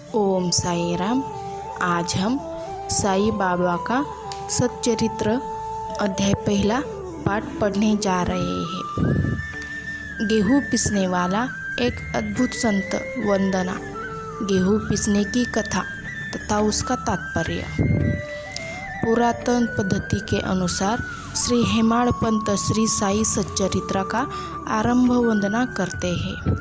ओम साई राम। आज हम साई बाबा का सच्चरित्र अध्याय पहला पाठ पढ़ने जा रहे हैं। गेहूँ पीसने वाला एक अद्भुत संत वंदना। गेहूँ पीसने की कथा तथा उसका तात्पर्य। पुरातन पद्धति के अनुसार श्री हेमाड़ पंत श्री साई सच्चरित्र का आरंभ वंदना करते हैं।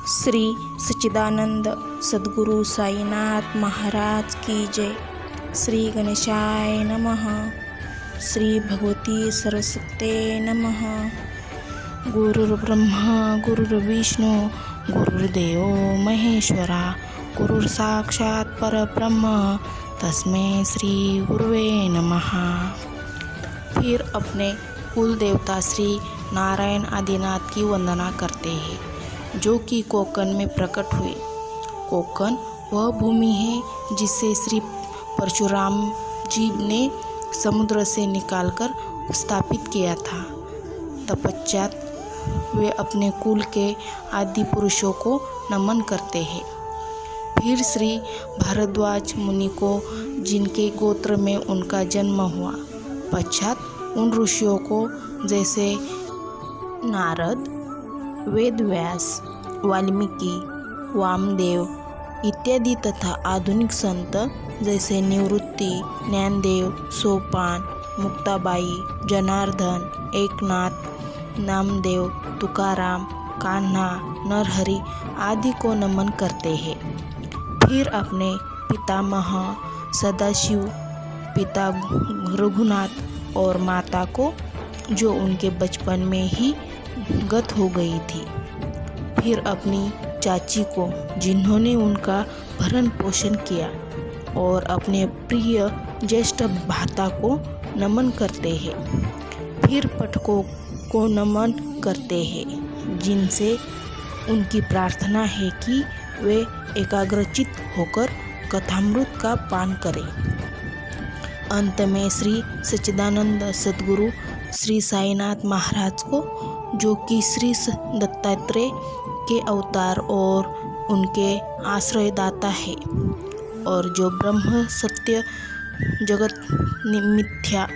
श्री सच्चिदानंद सद्गुरु साईनाथ महाराज की जय। श्री गणेशाय नमः। श्री भगवती सरस्वते नमः। गुरुर्ब्रह्मा गुरुर्विष्णु गुरुर्देव महेश्वरा गुरुर् साक्षात् परब्रह्म तस्मै श्री गुरुवे नमः। फिर अपने कुल देवता श्री नारायण आदिनाथ की वंदना करते हैं, जो कि कोकण में प्रकट हुए। कोकण वह भूमि है जिसे श्री परशुराम जी ने समुद्र से निकालकर स्थापित किया था। तत्पश्चात वे अपने कुल के आदि पुरुषों को नमन करते हैं। फिर श्री भारद्वाज मुनि को, जिनके गोत्र में उनका जन्म हुआ, पश्चात उन ऋषियों को जैसे नारद, वेदव्यास, वाल्मीकि, वामदेव इत्यादि तथा आधुनिक संत जैसे निवृत्ति, ज्ञानदेव, सोपान, मुक्ताबाई, जनार्दन, एकनाथ, नामदेव, तुकाराम, कान्हा, नरहरि आदि को नमन करते हैं। फिर अपने पितामह सदाशिव, पिता रघुनाथ और माता को, जो उनके बचपन में ही गत हो गई थी। फिर अपनी चाची को, जिन्होंने उनका भरण पोषण किया, और अपने प्रिय ज्येष्ठ भ्राता को नमन करते हैं। फिर पटकों को नमन करते हैं, जिनसे उनकी प्रार्थना है कि वे एकाग्रचित होकर कथामृत का पान करें। अंत में श्री सच्चिदानंद सद्गुरु श्री साईनाथ महाराज को, जो कि श्री दत्तात्रेय के अवतार और उनके आश्रयदाता है, और जो ब्रह्म सत्य जगत मिथ्या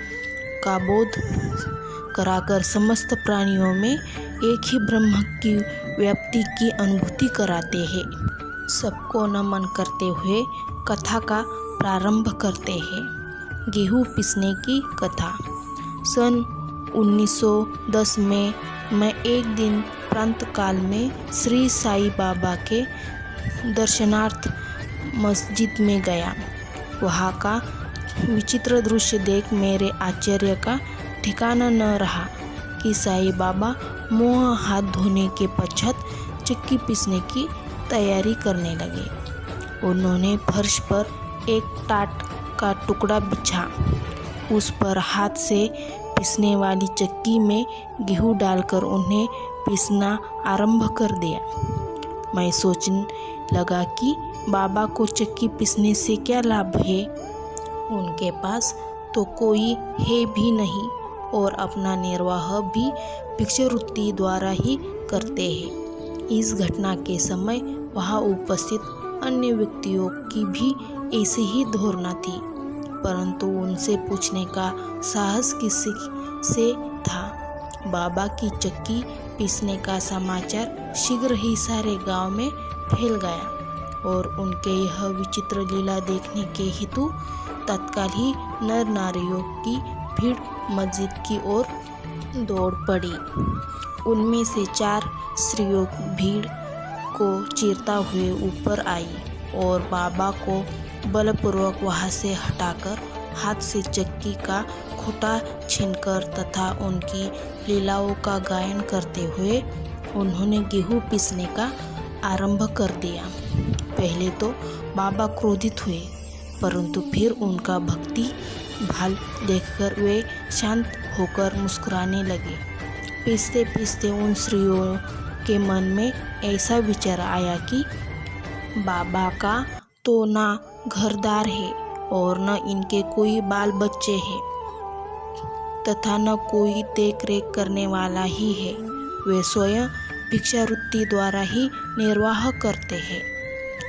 का बोध कराकर समस्त प्राणियों में एक ही ब्रह्म की व्याप्ति की अनुभूति कराते हैं। सबको नमन करते हुए कथा का प्रारंभ करते हैं। गेहूँ पीसने की कथा। सन 1910 में मैं एक दिन प्रातःकाल में श्री साई बाबा के दर्शनार्थ मस्जिद में गया। वहाँ का विचित्र दृश्य देख मेरे आश्चर्य का ठिकाना न रहा कि साई बाबा मुँह हाथ धोने के पश्चात चक्की पीसने की तैयारी करने लगे। उन्होंने फर्श पर एक टाट का टुकड़ा बिछा, उस पर हाथ से पीसने वाली चक्की में गेहूँ डालकर उन्हें पीसना आरंभ कर दिया। मैं सोचने लगा कि बाबा को चक्की पीसने से क्या लाभ है। उनके पास तो कोई है भी नहीं और अपना निर्वाह भी भिक्षावृत्ति द्वारा ही करते हैं। इस घटना के समय वहाँ उपस्थित अन्य व्यक्तियों की भी ऐसी ही धारणा थी, परंतु उनसे पूछने का साहस किसी से था। बाबा की चक्की पीसने का समाचार शीघ्र ही सारे गांव में फैल गया और उनके यह विचित्र लीला देखने के हेतु तत्काल ही नर नारियों की भीड़ मस्जिद की ओर दौड़ पड़ी। उनमें से 4 स्त्रियों भीड़ को चीरता हुए ऊपर आई और बाबा को बलपूर्वक वहाँ से हटाकर हाथ से चक्की का खोटा छीनकर तथा उनकी लीलाओं का गायन करते हुए उन्होंने गेहूँ पीसने का आरंभ कर दिया। पहले तो बाबा क्रोधित हुए, परंतु फिर उनका भक्ति भाव देखकर वे शांत होकर मुस्कुराने लगे। पीसते पीसते उन स्त्रियों के मन में ऐसा विचार आया कि बाबा का तो ना घरदार है और न इनके कोई बाल बच्चे हैं तथा न कोई देख रेख करने वाला ही है। वे स्वयं भिक्षावृत्ति द्वारा ही निर्वाह करते हैं।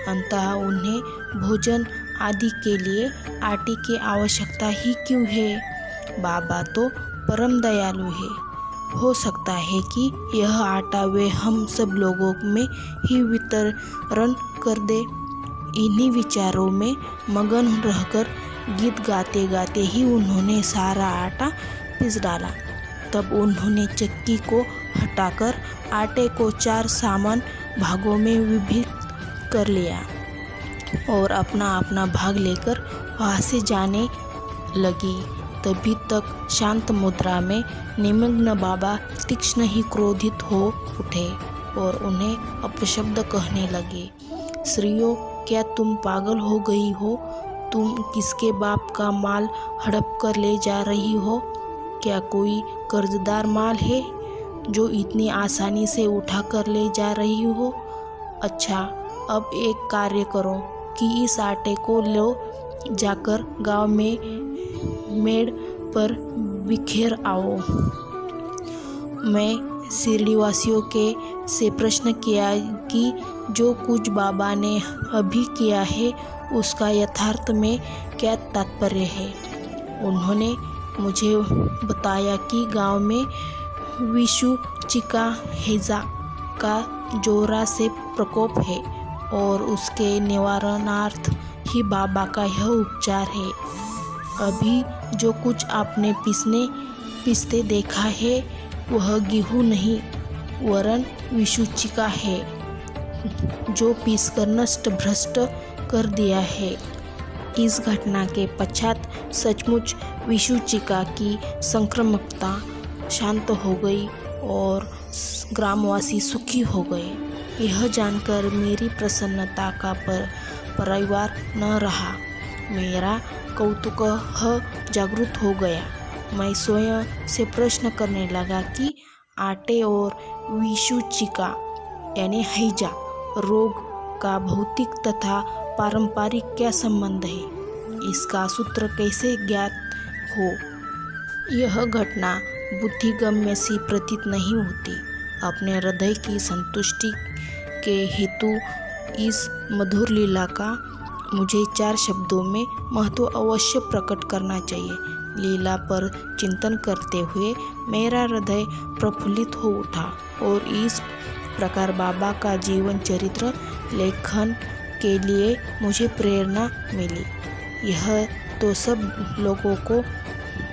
अंततः उन्हें भोजन आदि के लिए आटे की आवश्यकता ही क्यों है? बाबा तो परम दयालु है। हो सकता है कि यह आटा वे हम सब लोगों में ही वितरण कर दे। इन्हीं विचारों में मगन रहकर गीत गाते गाते ही उन्होंने सारा आटा पीस डाला। तब उन्होंने चक्की को हटाकर आटे को 4 समान भागों में विभक्त कर लिया और अपना अपना भाग लेकर वहाँ से जाने लगी। तभी तक शांत मुद्रा में निमग्न बाबा तीक्ष्ण ही क्रोधित हो उठे और उन्हें अपशब्द कहने लगे। स्त्रियों, क्या तुम पागल हो गई हो? तुम किसके बाप का माल हड़प कर ले जा रही हो? क्या कोई कर्जदार माल है जो इतनी आसानी से उठा कर ले जा रही हो? अच्छा, अब एक कार्य करो कि इस आटे को लो जाकर गांव में मेड़ पर बिखेर आओ। मैं शिरडीवासियों के से प्रश्न किया कि जो कुछ बाबा ने अभी किया है उसका यथार्थ में क्या तात्पर्य है। उन्होंने मुझे बताया कि गांव में विषुचिका हैजा का जोरा से प्रकोप है और उसके निवारणार्थ ही बाबा का यह उपचार है। अभी जो कुछ आपने पीसते देखा है वह गेहूँ नहीं वरन विषुचिका है जो पीसकर नष्ट भ्रष्ट कर दिया है। इस घटना के पश्चात सचमुच विषुचिका की संक्रामकता शांत हो गई और ग्रामवासी सुखी हो गए। यह जानकर मेरी प्रसन्नता का परिवार न रहा। मेरा कौतूक जागृत हो गया। मैं स्वयं से प्रश्न करने लगा कि आटे और विषुचिका यानी हैजा रोग का भौतिक तथा पारंपरिक क्या संबंध है? इसका सूत्र कैसे ज्ञात हो? यह घटना बुद्धिगम्य सी प्रतीत नहीं होती। अपने हृदय की संतुष्टि के हेतु इस मधुर लीला का मुझे 4 शब्दों में महत्व अवश्य प्रकट करना चाहिए। लीला पर चिंतन करते हुए मेरा हृदय प्रफुल्लित हो उठा और इस प्रकार बाबा का जीवन चरित्र लेखन के लिए मुझे प्रेरणा मिली। यह तो सब लोगों को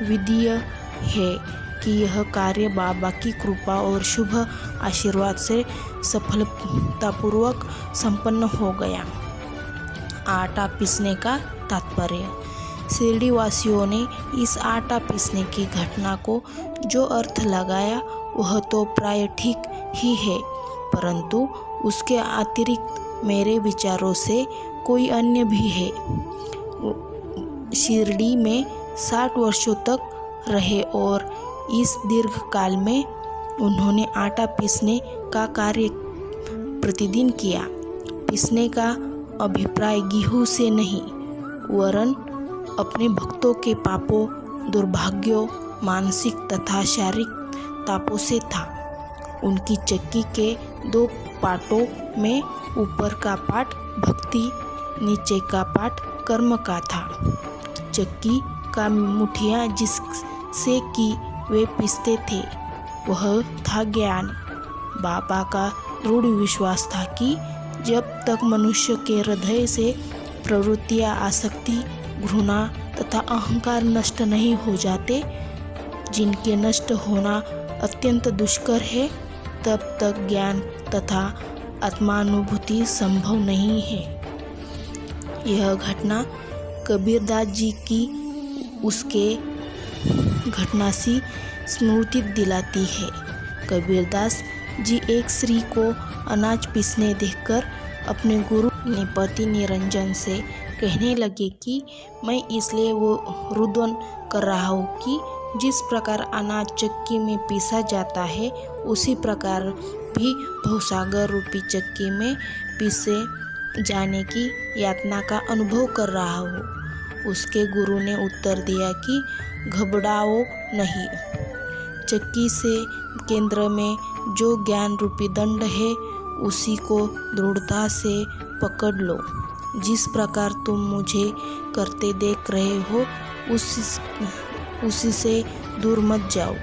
विदित है कि यह कार्य बाबा की कृपा और शुभ आशीर्वाद से सफलतापूर्वक संपन्न हो गया। आटा पीसने का तात्पर्य। शिरडी वासियों ने इस आटा पीसने की घटना को जो अर्थ लगाया वह तो प्राय ठीक ही है, परंतु उसके अतिरिक्त मेरे विचारों से कोई अन्य भी है। शिरडी में 60 वर्षों तक रहे और इस दीर्घ काल में उन्होंने आटा पीसने का कार्य प्रतिदिन किया। पीसने का अभिप्राय गेहूं से नहीं वरन अपने भक्तों के पापों, दुर्भाग्यों, मानसिक तथा शारीरिक तापों से था। उनकी चक्की के 2 पाटों में ऊपर का पाट भक्ति, नीचे का पाट कर्म का था। चक्की का मुठिया जिससे कि वे पीसते थे वह था ज्ञान। बाबा का दृढ़ विश्वास था कि जब तक मनुष्य के हृदय से प्रवृत्तियाँ, आसक्ति, घृणा तथा अहंकार नष्ट नहीं हो जाते, जिनके नष्ट होना अत्यंत दुष्कर है, तब तक ज्ञान तथा आत्मानुभूति संभव नहीं है। यह घटना कबीरदास जी की उसके घटना सी स्मृति दिलाती है। कबीरदास जी एक स्त्री को अनाज पीसने देखकर अपने गुरु निपति निरंजन से कहने लगे कि मैं इसलिए वो रुदन कर रहा हूँ कि जिस प्रकार अनाज चक्की में पीसा जाता है उसी प्रकार भी भवसागर रूपी चक्की में पीसे जाने की यातना का अनुभव कर रहा हूँ। उसके गुरु ने उत्तर दिया कि घबराओ नहीं, चक्की से केंद्र में जो ज्ञान रूपी दंड है उसी को दृढ़ता से पकड़ लो। जिस प्रकार तुम मुझे करते देख रहे हो उसी से दूर मत जाओ।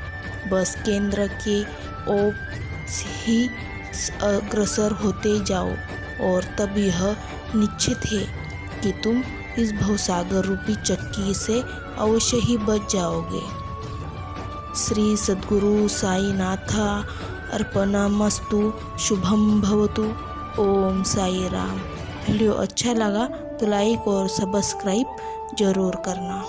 बस केंद्र की ओर ही अग्रसर होते जाओ और तब यह निश्चित है कि तुम इस भवसागर रूपी चक्की से अवश्य ही बच जाओगे। श्री सद्गुरु साईनाथ अर्पणमस्तु। शुभम भवतु। ओम साई राम। वीडियो अच्छा लगा तो लाइक और सब्सक्राइब जरूर करना।